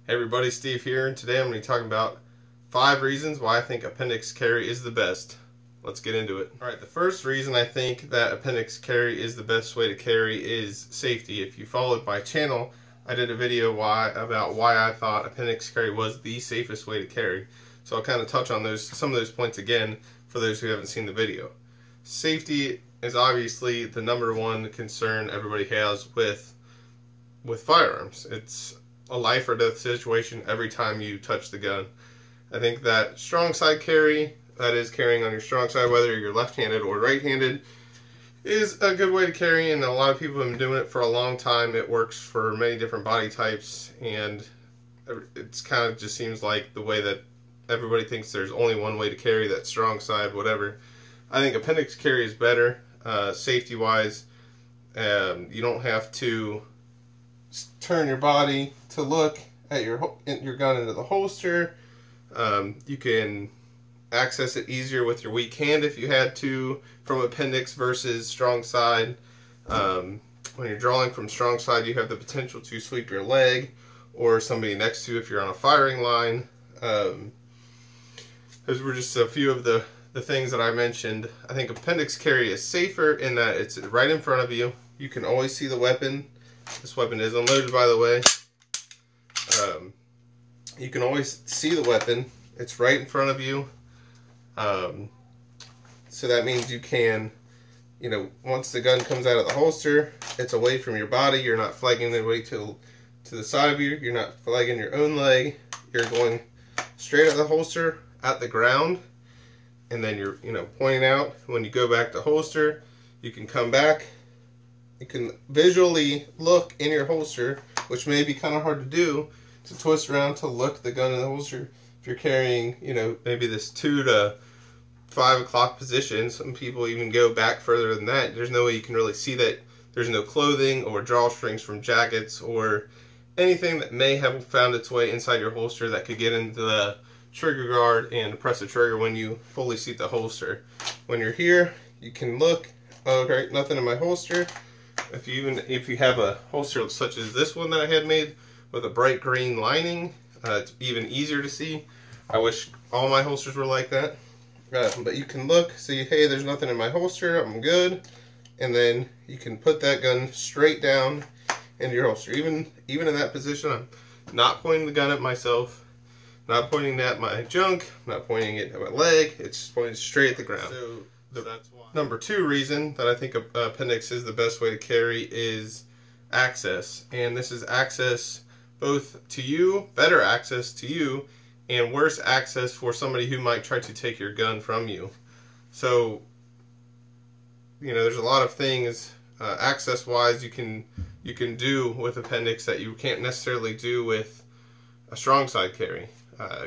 Hey everybody, Steve here, and today I'm going to be talking about 5 reasons why I think appendix carry is the best. Let's get into it. Alright, the first reason I think that appendix carry is the best way to carry is safety. If you followed my channel, I did a video about why I thought appendix carry was the safest way to carry. So I'll kind of touch on some of those points again for those who haven't seen the video. Safety is obviously the #1 concern everybody has with firearms. It's a life or death situation every time you touch the gun. I think that strong side carry, that is carrying on your strong side, whether you're left-handed or right-handed, is a good way to carry, and a lot of people have been doing it for a long time. It works for many different body types, and it's kind of just seems like the way that everybody thinks there's only one way to carry, that strong side, whatever. I think appendix carry is better, safety-wise. You don't have to turn your body to look at your gun into the holster. You can access it easier with your weak hand if you had to from appendix versus strong side. When you're drawing from strong side, you have the potential to sweep your leg or somebody next to you if you're on a firing line. Those were just a few of the things that I mentioned. I think appendix carry is safer in that it's right in front of you. You can always see the weapon. This weapon is unloaded, by the way. You can always see the weapon. It's right in front of you. So that means you can, once the gun comes out of the holster, it's away from your body. You're not flagging the way to the side of you. You're not flagging your own leg. You're going straight at the holster, at the ground, and then you're, pointing out. When you go back to holster, you can come back. You can visually look in your holster, which may be kind of hard to do, to twist around to look the gun in the holster. If you're carrying, maybe this 2 to 5 o'clock position, some people even go back further than that. There's no way you can really see that. There's no clothing or drawstrings from jackets or anything that may have found its way inside your holster that could get into the trigger guard and press the trigger when you fully seat the holster. When you're here, you can look, okay, nothing in my holster. If you have a holster such as this one that I had made with a bright green lining, it's even easier to see. I wish all my holsters were like that. But you can look, see, hey, there's nothing in my holster, I'm good. And then you can put that gun straight down into your holster. Even in that position, I'm not pointing the gun at myself, not pointing at my junk, not pointing it at my leg, it's just pointing straight at the ground. So that's why. #2 reason that I think appendix is the best way to carry is access. And this is access both to you, better access to you, and worse access for somebody who might try to take your gun from you. So, there's a lot of things access-wise you can do with appendix that you can't necessarily do with a strong side carry.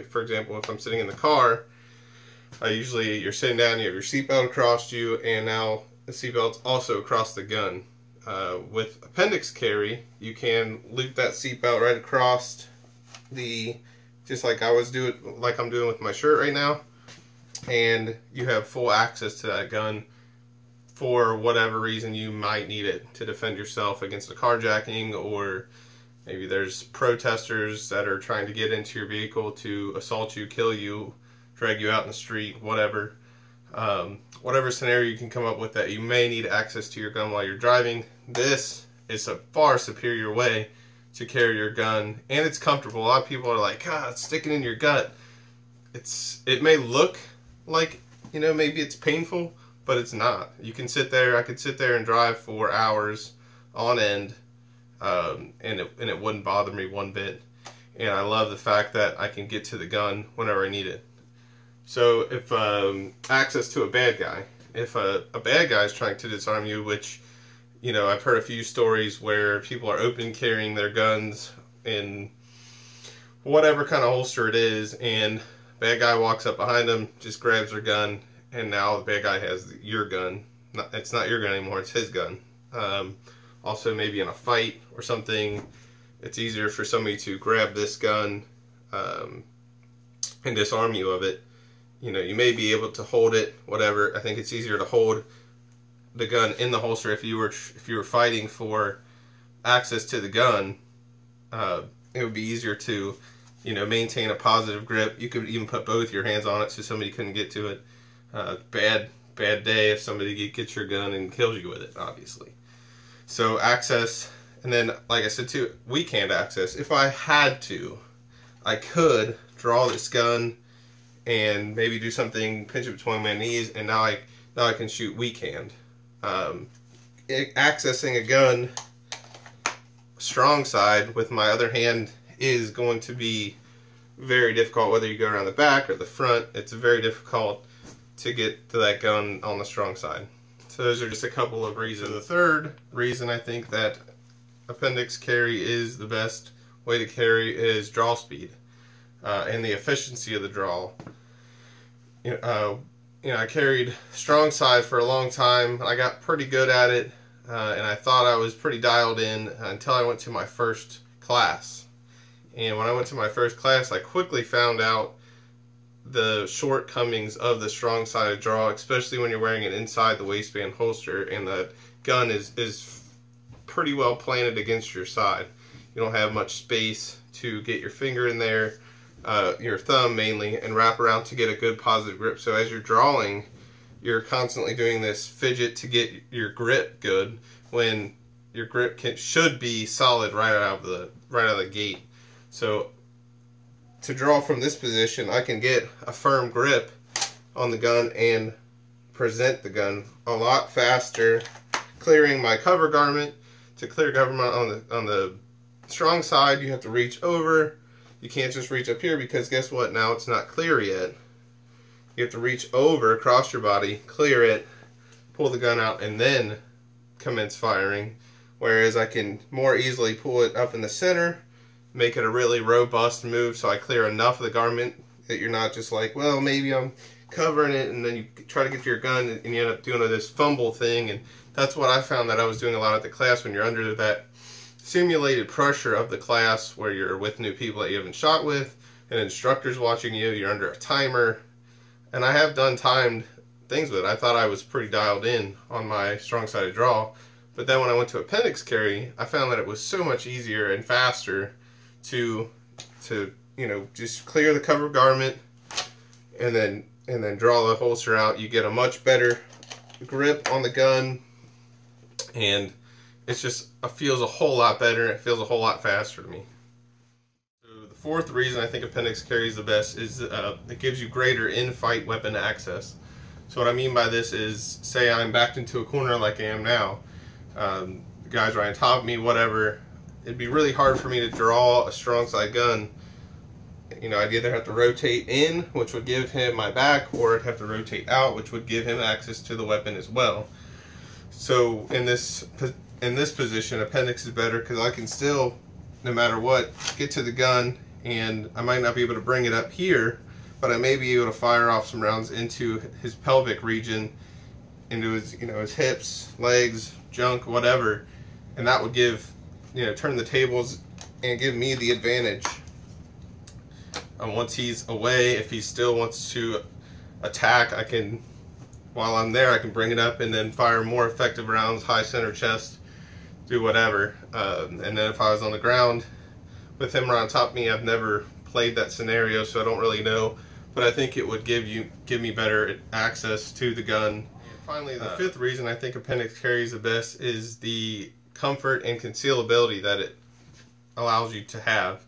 For example, if I'm sitting in the car, usually you're sitting down, you have your seatbelt across you, and now the seatbelt's also across the gun. With appendix carry, you can loop that seatbelt right across just like I'm doing with my shirt right now, and you have full access to that gun for whatever reason you might need it to defend yourself against a carjacking, or maybe there's protesters that are trying to get into your vehicle to assault you, kill you, drag you out in the street, whatever. Whatever scenario you can come up with that you may need access to your gun while you're driving, this is a far superior way to carry your gun, and it's comfortable. A lot of people are like, God, it's sticking in your gut. It may look like, maybe it's painful, but it's not. You can sit there, I could sit there and drive for hours on end, and it wouldn't bother me one bit. And I love the fact that I can get to the gun whenever I need it. So if access to a bad guy, if a bad guy is trying to disarm you, which, I've heard a few stories where people are open carrying their guns in whatever kind of holster it is, and bad guy walks up behind them, just grabs their gun, and now the bad guy has your gun. It's not your gun anymore, it's his gun. Also, maybe in a fight or something, it's easier for somebody to grab this gun and disarm you of it. You may be able to hold it, whatever. I think it's easier to hold the gun in the holster if you were fighting for access to the gun it would be easier to, you know, maintain a positive grip. You could even put both your hands on it so somebody couldn't get to it. Bad day if somebody gets your gun and kills you with it, obviously. So access, and then like I said too, weak hand access. If I had to, I could draw this gun and maybe do something, pinch it between my knees, and now I can shoot weak hand. Accessing a gun strong side with my other hand is going to be very difficult, whether you go around the back or the front. It's very difficult to get to that gun on the strong side. So those are just a couple of reasons. The third reason I think that appendix carry is the best way to carry is draw speed and the efficiency of the draw. You know, I carried strong side for a long time. I got pretty good at it, and I thought I was pretty dialed in until I went to my first class. And when I went to my first class, I quickly found out the shortcomings of the strong sided draw, especially when you're wearing an inside the waistband holster and the gun is pretty well planted against your side. You don't have much space to get your finger in there, your thumb mainly, and wrap around to get a good positive grip. So as you're drawing, you're constantly doing this fidget to get your grip good when your grip should be solid right out of the gate. So to draw from this position, I can get a firm grip on the gun and present the gun a lot faster, clearing my cover garment. To clear garment on the strong side, you have to reach over. You can't just reach up here because guess what? Now it's not clear yet. You have to reach over across your body, clear it, pull the gun out, and then commence firing. Whereas I can more easily pull it up in the center, make it a really robust move so I clear enough of the garment that you're not just like, well, maybe I'm covering it, and then you try to get to your gun and you end up doing this fumble thing. And that's what I found that I was doing a lot at the class when you're under that simulated pressure of the class where you're with new people that you haven't shot with, and instructors watching you, you're under a timer. And I have done timed things with it. I thought I was pretty dialed in on my strong-sided draw. But then when I went to appendix carry, I found that it was so much easier and faster to you know, just clear the cover garment and then draw the holster out. You get a much better grip on the gun, and it's just, it feels a whole lot better. It feels a whole lot faster to me. So the fourth reason I think appendix carry is the best is it gives you greater in-fight weapon access. So what I mean by this is, say I'm backed into a corner like I am now, the guy's right on top of me, whatever. It'd be really hard for me to draw a strong side gun. You know, I'd either have to rotate in, which would give him my back, or I'd have to rotate out, which would give him access to the weapon as well. So in this position, appendix is better because I can still, no matter what, get to the gun, and I might not be able to bring it up here, but I may be able to fire off some rounds into his pelvic region, into his, you know, his hips, legs, junk, whatever, and that would give, you know, turn the tables and give me the advantage. Once he's away, if he still wants to attack, I can, while I'm there, I can bring it up and then fire more effective rounds, high center chest, do whatever. And then if I was on the ground with him right on top of me, I've never played that scenario, so I don't really know. But I think it would give me better access to the gun. And finally, the fifth reason I think appendix carry is the best is the comfort and concealability that it allows you to have.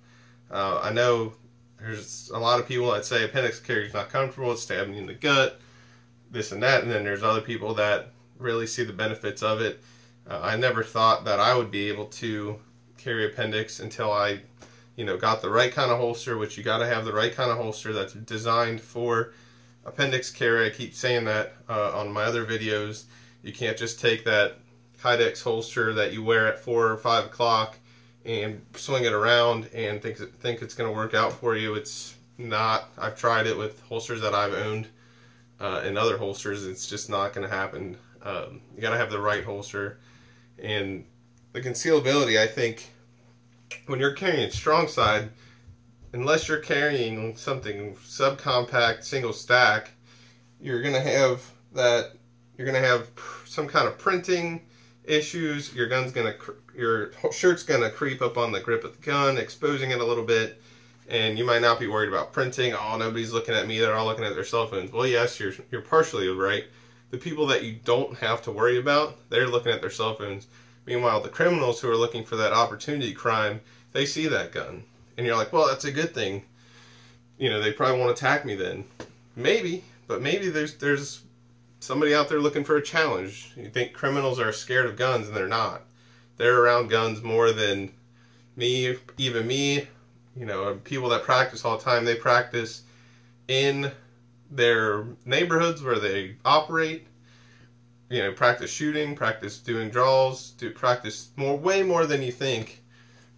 I know there's a lot of people that say appendix carry is not comfortable, it's stabbing you in the gut, this and that, and then there's other people that really see the benefits of it. I never thought that I would be able to carry appendix until I, you know, got the right kind of holster, which you got to have the right kind of holster that's designed for appendix carry. I keep saying that on my other videos. You can't just take that Kydex holster that you wear at 4 or 5 o'clock and swing it around and think it's going to work out for you. It's not. I've tried it with holsters that I've owned and other holsters. It's just not going to happen. You got to have the right holster. And the concealability, I think, when you're carrying strong side, unless you're carrying something subcompact single stack, you're going to have some kind of printing issues. Your gun's going to, your shirt's going to creep up on the grip of the gun, exposing it a little bit, and you might not be worried about printing. Oh, nobody's looking at me, they're all looking at their cell phones. Well, yes, you're partially right. The people that you don't have to worry about, they're looking at their cell phones. Meanwhile, the criminals who are looking for that opportunity crime, they see that gun. And you're like, well, that's a good thing. You know, they probably won't attack me then. Maybe, but maybe there's somebody out there looking for a challenge. You think criminals are scared of guns, and they're not. They're around guns more than me, even me. You know, people that practice all the time, they practice in their neighborhoods where they operate. You know, practice shooting, practice doing draws, practice way more than you think.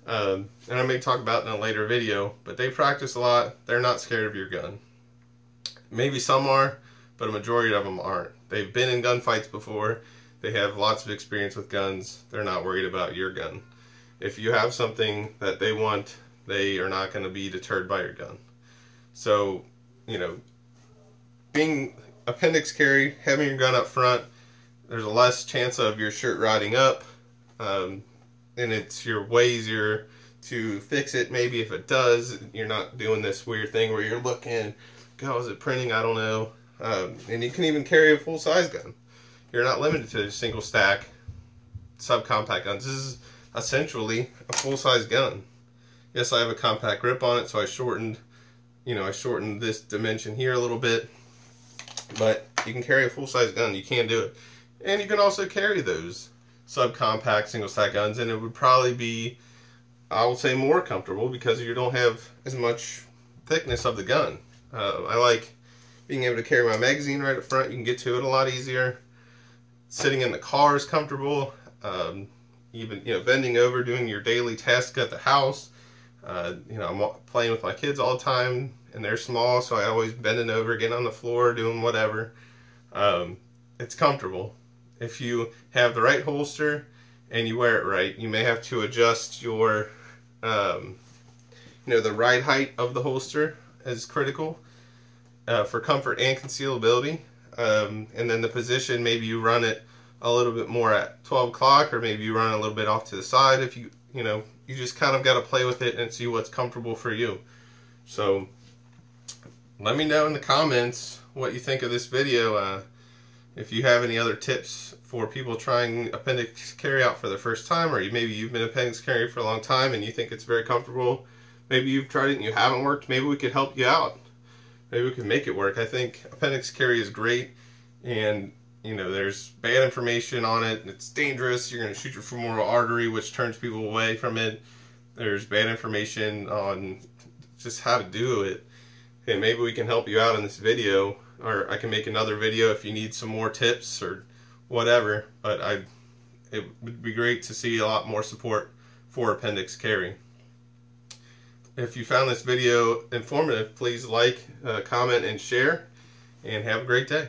And I may talk about it in a later video, but they practice a lot. They're not scared of your gun. Maybe some are, but a majority of them aren't. They've been in gunfights before. They have lots of experience with guns. They're not worried about your gun. If you have something that they want, they are not going to be deterred by your gun. So, you know, being appendix carry, having your gun up front, there's a less chance of your shirt rotting up, and you're way easier to fix it. Maybe if it does, you're not doing this weird thing where you're looking, God, is it printing? I don't know. And you can even carry a full-size gun. You're not limited to single stack subcompact guns. This is essentially a full-size gun. Yes, I have a compact grip on it, so I shortened this dimension here a little bit, but you can carry a full-size gun. You can do it. And you can also carry those subcompact single-stack guns, and it would probably be, I would say, more comfortable because you don't have as much thickness of the gun. I like being able to carry my magazine right up front. You can get to it a lot easier. Sitting in the car is comfortable. Even, you know, bending over, doing your daily tasks at the house. You know, I'm playing with my kids all the time, and they're small, so I always bending over, getting on the floor, doing whatever. It's comfortable. If you have the right holster and you wear it right, you may have to adjust your, you know, the right height of the holster is critical for comfort and concealability. And then the position, maybe you run it a little bit more at 12 o'clock, or maybe you run a little bit off to the side. If you know, you just kind of got to play with it and see what's comfortable for you. So let me know in the comments what you think of this video. If you have any other tips for people trying appendix carry out for the first time, or maybe you've been appendix carry for a long time and you think it's very comfortable. Maybe you've tried it and you haven't worked. Maybe we could help you out. Maybe we could make it work. I think appendix carry is great, and you know, there's bad information on it. It's dangerous. You're going to shoot your femoral artery, which turns people away from it. There's bad information on just how to do it. And maybe we can help you out in this video, or I can make another video if you need some more tips or whatever. But it would be great to see a lot more support for appendix carry. If you found this video informative, please like, comment, and share, and have a great day.